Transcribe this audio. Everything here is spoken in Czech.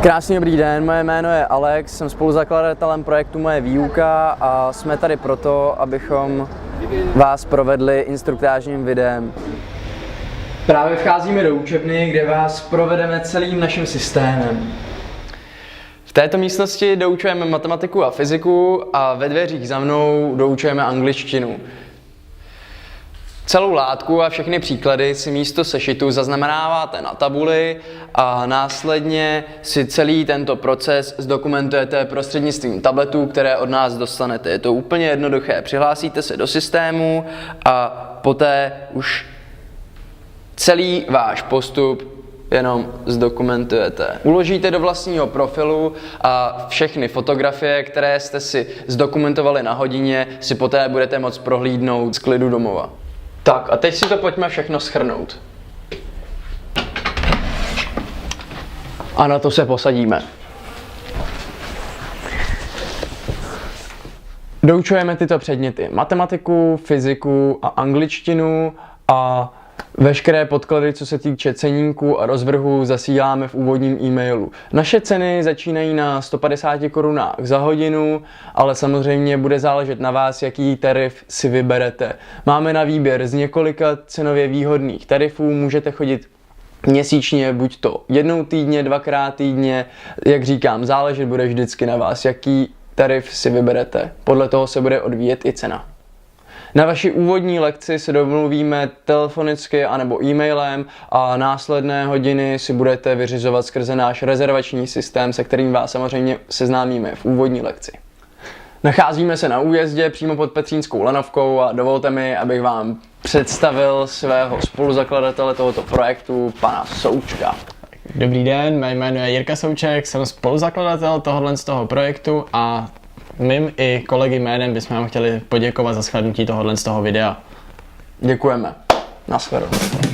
Krásný dobrý den, moje jméno je Alex, jsem spoluzakladatelem projektu Moje výuka a jsme tady proto, abychom vás provedli instruktážním videem. Právě vcházíme do učebny, kde vás provedeme celým naším systémem. V této místnosti doučujeme matematiku a fyziku a ve dveřích za mnou doučujeme angličtinu. Celou látku a všechny příklady si místo sešitu zaznamenáváte na tabuli a následně si celý tento proces zdokumentujete prostřednictvím tabletů, které od nás dostanete. Je to úplně jednoduché. Přihlásíte se do systému a poté už celý váš postup jenom zdokumentujete. Uložíte do vlastního profilu a všechny fotografie, které jste si zdokumentovali na hodině, si poté budete moct prohlídnout z klidu domova. Tak a teď si to pojďme všechno shrnout. A na to se posadíme. Doučujeme tyto předměty: matematiku, fyziku a angličtinu a veškeré podklady, co se týče ceníků a rozvrhů, zasíláme v úvodním e-mailu. Naše ceny začínají na 150 korunách za hodinu, ale samozřejmě bude záležet na vás, jaký tarif si vyberete. Máme na výběr z několika cenově výhodných tarifů, můžete chodit měsíčně, buď to jednou týdně, dvakrát týdně, jak říkám, záležet bude vždycky na vás, jaký tarif si vyberete. Podle toho se bude odvíjet i cena. Na vaši úvodní lekci se domluvíme telefonicky anebo e-mailem a následné hodiny si budete vyřizovat skrze náš rezervační systém, se kterým vás samozřejmě seznámíme v úvodní lekci. Nacházíme se na Újezdě přímo pod Petřínskou lanovkou a dovolte mi, abych vám představil svého spoluzakladatele tohoto projektu, pana Součka. Dobrý den, mé jméno je Jirka Souček, jsem spoluzakladatel z toho projektu a mým i kolegy jménem bychom vám chtěli poděkovat za shlédnutí z toho videa. Děkujeme. Nashledanou.